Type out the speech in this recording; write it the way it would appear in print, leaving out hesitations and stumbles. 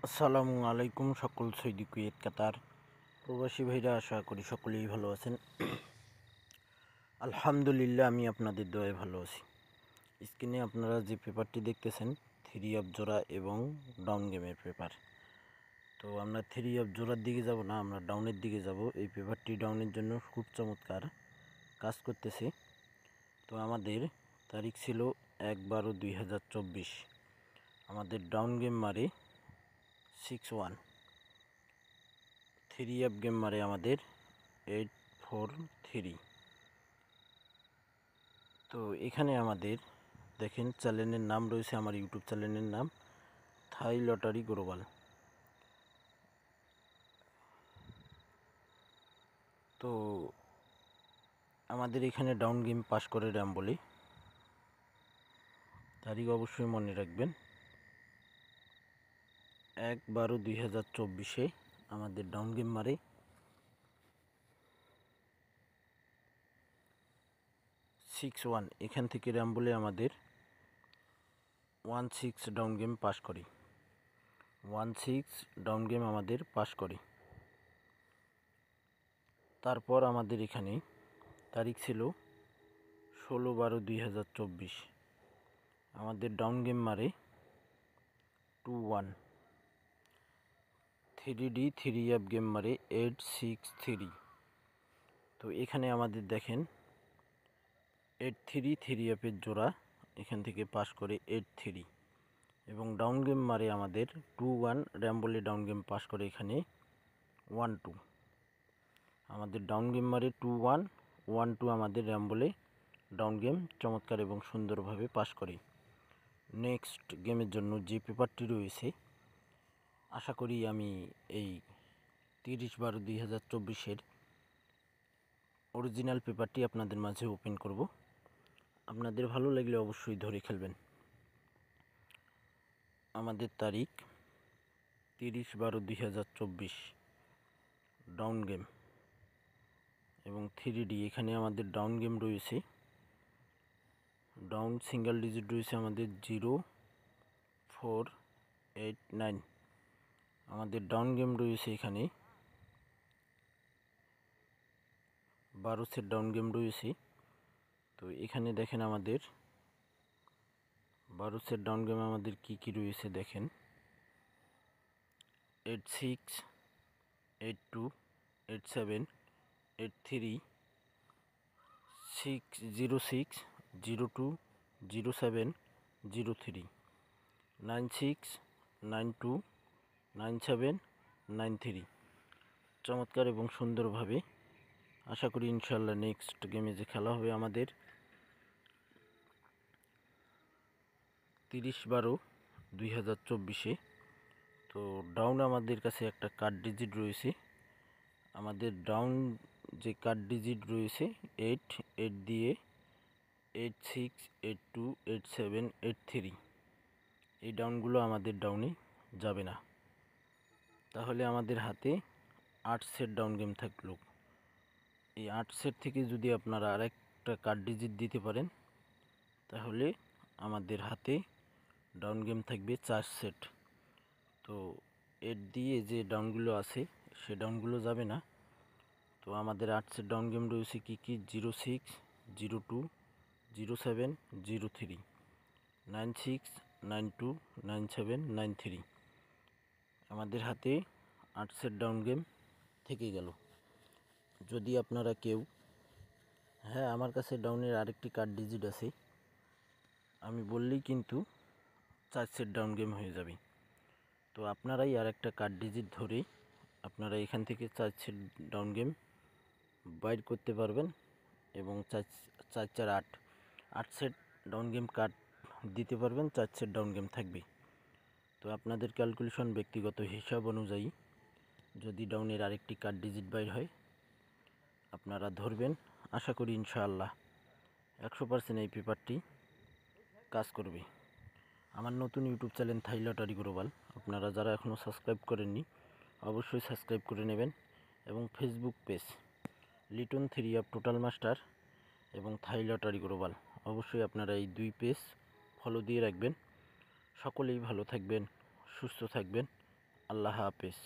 আসসালামু আলাইকুম সকল সৌদি কুয়েত কাতার প্রবাসী ভাইরা, আশা করি সকলেই ভালো আছেন। আলহামদুলিল্লাহ, আমি আপনাদের দয়ায় ভালো আছি। স্ক্রিনে আপনারা যে পেপারটি দেখতেছেন, থ্রি অফ জোড়া এবং ডাউন গেমের পেপার। তো আমরা থ্রি অফ জোড়ার দিকে যাব না, আমরা ডাউনের দিকে যাব। এই পেপারটি ডাউনের জন্য খুব চমৎকার কাজ করতেছে। তো আমাদের তারিখ ছিল 1/12/2024। আমাদের ডাউন গেম মারে 6-1, থ্রি অফ গেম মারে আমাদের 8-4-3। তো এখানে আমাদের দেখেন চ্যানেলের নাম রয়েছে, আমার ইউটিউব চ্যানেলের নাম থাই লটারি গ্লোবাল। তো আমাদের এখানে ডাউন গেম পাস করে র্যাম বলে, তারিখ অবশ্যই মনে রাখবেন। 1/12/2024 আমাদের ডাউন গেম মারে 6-1। এখান থেকে র্যাম বলে আমাদের 1-6 ডাউন গেম পাস করে, 1-6 ডাউন গেম আমাদের পাস করে। তারপর আমাদের এখানে তারিখ ছিল 16/12/2024। আমাদের ডাউন গেম মারে 2-1, থ্রি অফ গেম মারে 8-6-3। তো এখানে আমাদের দেখেন 8-3 থ্রি অফের জোড়া এখান থেকে পাস করে 8-3, এবং ডাউন গেম মারে আমাদের 2-1, র্যাম বলে ডাউন গেম পাস করে এখানে 1-2। আমাদের ডাউন গেম মারে 2-1, 1-2 আমাদের র্যাম বলে ডাউন গেম চমৎকার এবং সুন্দরভাবে পাস করে। নেক্সট গেমের জন্য যে পেপারটি রয়েছে, আশা করি আমি এই 30/12/2024 অরিজিনাল পেপারটি আপনাদের মাঝে ওপেন করব। আপনাদের ভালো লাগলে অবশ্যই ধরে খেলবেন। আমাদের তারিখ 30/12/2024 ডাউন গেম এবং 3D। এখানে আমাদের ডাউন গেম রয়েছে, ডাউন সিঙ্গেল ডিজিট রয়েছে আমাদের 0, 4, 8, 9। আমাদের ডাউন গেম রয়েছে এখানে 12 সেট ডাউন গেম রয়েছে। তো এখানে দেখেন আমাদের 12 সেট ডাউন গেম আমাদের কি রয়েছে দেখেন: 8-6, 8-2, 8-7, 8-3, 6-0-6, 0-2, 0-7, 0-3, 9-6, 9-2, 9-7, 9-3। চমৎকার এবং সুন্দরভাবে আশা করি ইনশাল্লাহ নেক্সট গেমে যে খেলা হবে আমাদের 30/12/2024। তো ডাউন আমাদের কাছে একটা কার্ড ডিজিট রয়েছে। আমাদের ডাউন যে কার্ড ডিজিট রয়েছে 8 দিয়ে 8-6, 8-2, 8-7, 8-3, এই ডাউনগুলো আমাদের ডাউনে যাবে না। তাহলে আমাদের হাতে 8 সেট ডাউন গেম থাকলো। এই 8 সেট থেকে যদি আপনারা আরেকটা কার্ড ডিজিট দিতে পারেন, তাহলে আমাদের হাতে ডাউন গেম থাকবে 4 সেট। তো 8 দিয়ে যে ডাউনগুলো আছে সে ডাউনগুলো যাবে না। তো আমাদের 8 সেট ডাউন গেম রয়েছে কি 0-6, 0-2, 0-7, 0-3, 9-6, 9-2, 9-7, 9-3। আমাদের হাতে 8 সেট ডাউন গেম থেকে গেল। যদি আপনারা কেউ, হ্যাঁ আমার কাছে ডাউনের আরেকটি কার্ড ডিজিট আছে, আমি বললেই কিন্তু 4 সেট ডাউন গেম হয়ে যাবে। তো আপনারাই আর একটা কার্ড ডিজিট ধরে আপনারা এখান থেকে 4 সেট ডাউন গেম বাইর করতে পারবেন, এবং 4-4-8 8 সেট ডাউন গেম কার্ড দিতে পারবেন, 4 সেট ডাউন গেম থাকবে। তো আপনাদের ক্যালকুলেশন ব্যক্তিগত হিসাব অনুযায়ী যদি ডাউনের আরেকটি কার্ড ডিজিট বাইর হয়, আপনারা ধরবেন। আশা করি ইনশাআল্লাহ 100% এই পেপারটি কাজ করবে। আমার নতুন ইউটিউব চ্যানেল থাই লটারি গ্লোবাল, আপনারা যারা এখনও সাবস্ক্রাইব করেননি অবশ্যই সাবস্ক্রাইব করে নেবেন, এবং Facebook page Liton three of total master এবং থাই লটারি গ্লোবাল, অবশ্যই আপনারা এই দুই পেজ ফলো দিয়ে রাখবেন। সকলেই ভালো থাকবেন, সুস্থ থাকবেন। আল্লাহ হাফেজ।